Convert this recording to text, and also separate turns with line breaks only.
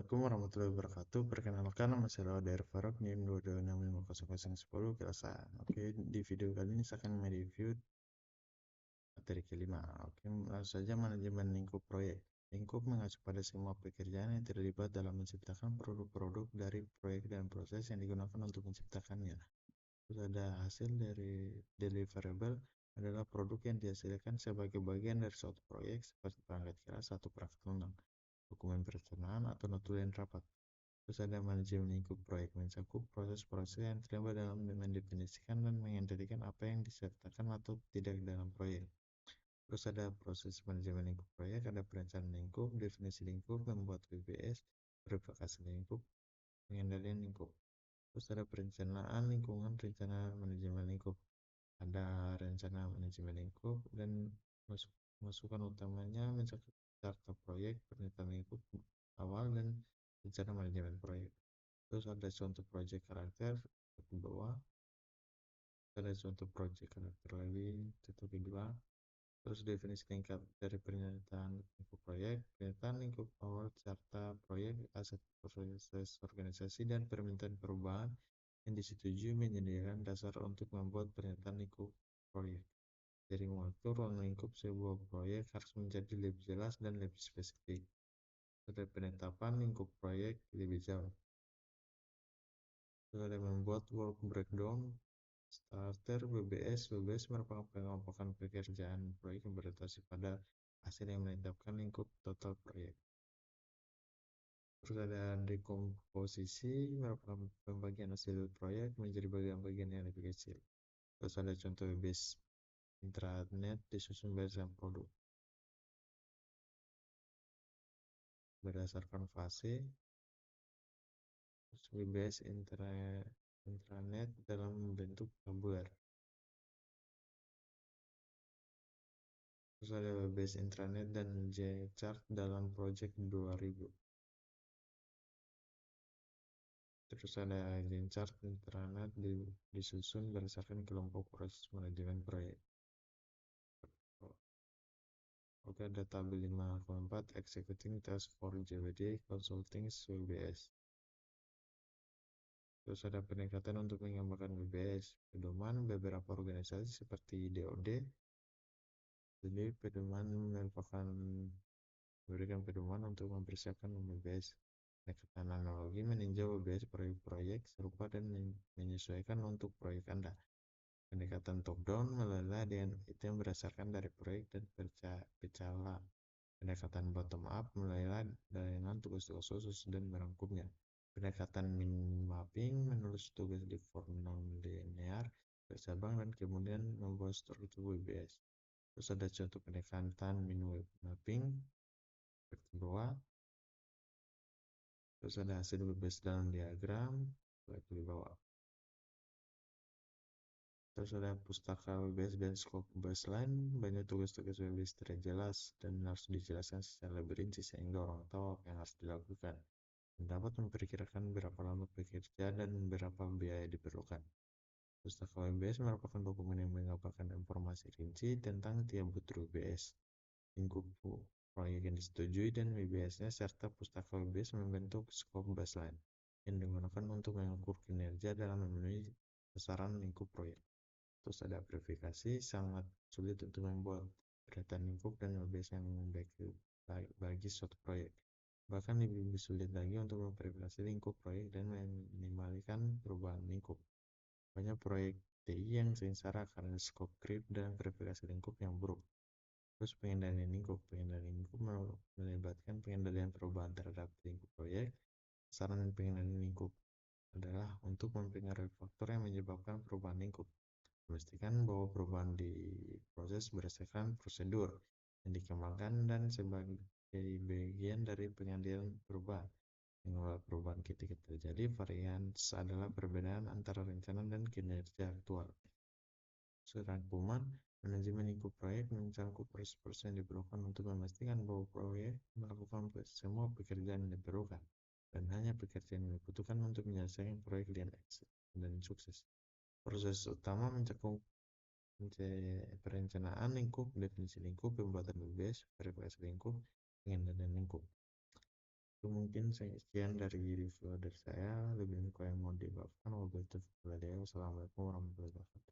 Assalamualaikum warahmatullahi wabarakatuh. Perkenalkan, nama saya Lawal dari Farok, NIM 226500010 Kelasaan. Oke, di video kali ini saya akan mereview materi kelima. Oke, langsung saja manajemen lingkup proyek. Lingkup mengacu pada semua pekerjaan yang terlibat dalam menciptakan produk-produk dari proyek dan proses yang digunakan untuk menciptakannya. Terus ada hasil dari deliverable adalah produk yang dihasilkan sebagai bagian dari suatu proyek seperti perangkat keras atau perangkat lunak, dokumen perencanaan atau notulen rapat. Terus ada manajemen lingkup proyek mencakup proses-proses yang terlibat dalam mendefinisikan dan mengendalikan apa yang disertakan atau tidak dalam proyek. Terus ada proses manajemen lingkup proyek, ada perencanaan lingkup, definisi lingkup, membuat WBS, verifikasi lingkup, pengendalian lingkup. Terus ada perencanaan lingkungan, rencana manajemen lingkup. Ada rencana manajemen lingkup dan masukan utamanya mencakup daftar proyek, pernyataan lingkup awal dan rencana manajemen proyek. Terus ada contoh proyek karakter di bawah. Ada contoh proyek karakter lagi contoh kedua. Terus definisi lingkup dari pernyataan lingkup proyek, pernyataan lingkup awal serta proyek, aset proses organisasi dan permintaan perubahan yang disetujui menyediakan dasar untuk membuat pernyataan lingkup proyek. Dari waktu ruang lingkup sebuah proyek harus menjadi lebih jelas dan lebih spesifik. Pada penetapan lingkup proyek lebih jauh. Ada membuat work breakdown starter WBS. WBS merupakan pengelompokan pekerjaan proyek yang berorientasi pada hasil yang menetapkan lingkup total proyek. Terus ada dekomposisi, merupakan pembagian hasil proyek menjadi bagian-bagian yang lebih kecil. Terus ada contoh WBS intranet disusun berdasarkan produk berdasarkan fase. Terus WBS intranet dalam bentuk tabular. Terus ada WBS intranet dan J-chart dalam project 2000. Terus ada J-chart intranet disusun berdasarkan kelompok proses manajemen proyek. Oke, ada tabel 5,4 executing task for JWD consulting WBS. Terus ada peningkatan untuk mengembangkan WBS. Pedoman beberapa organisasi seperti DOD. Jadi pedoman merupakan memberikan pedoman untuk mempersiapkan WBS. Pendekatan analogi meninjau WBS proyek-proyek serupa dan menyesuaikan untuk proyek Anda. Pendekatan top down meleleh dengan item berdasarkan dari proyek dan pecala. Pendekatan bottom up meleleh dengan tugas-tugas khusus dan merangkumnya. Pendekatan min mapping menulis tugas di form non-linear bercabang dan kemudian membuat struktur WBS. Terus ada contoh pendekatan min mapping seperti bawah. Terus ada hasil WBS dalam diagram seperti di bawah. Terus ada pustaka WBS dan skop baseline. Banyak tugas-tugas WBS tidak jelas dan harus dijelaskan secara lebih rinci sehingga orang tahu apa yang harus dilakukan. Dapat memperkirakan berapa lama bekerja dan berapa biaya diperlukan. Pustaka WBS merupakan dokumen yang menggambarkan informasi rinci tentang tiap butir WBS, lingkup proyek yang disetujui dan WBS-nya serta pustaka WBS membentuk skop baseline yang digunakan untuk mengukur kinerja dalam memenuhi sasaran lingkup proyek. Terus ada verifikasi, sangat sulit untuk membuat pernyataan lingkup dan WBS yang baik bagi suatu proyek. Bahkan lebih sulit lagi untuk memverifikasi lingkup proyek dan meminimalkan perubahan lingkup. Banyak proyek TI yang sengsara karena skop creep dan verifikasi lingkup yang buruk. Terus pengendalian lingkup. Pengendalian lingkup melibatkan pengendalian perubahan terhadap lingkup proyek. Saran pengendalian lingkup adalah untuk mempengaruhi faktor yang menyebabkan perubahan lingkup. Memastikan bahwa perubahan di proses berdasarkan prosedur yang dikembangkan dan sebagai bagian dari pengendalian perubahan. Mengelola perubahan ketika terjadi, varians adalah perbedaan antara rencana dan kinerja aktual. Serangkuman, manajemen lingkup proyek mencakup proses-proses yang diperlukan untuk memastikan bahwa proyek melakukan semua pekerjaan yang diperlukan dan hanya pekerjaan yang dibutuhkan untuk menyelesaikan proyek dan sukses. Proses utama mencakup perencanaan lingkup, definisi lingkup, pembuatan WBS, verifikasi lingkup, pengendalian lingkup. Itu mungkin sekian dari review dari saya. Lebih kurang yang mau dibawakan. Wabillahi taufiq wal hidayah. Wassalamualaikum warahmatullahi wabarakatuh.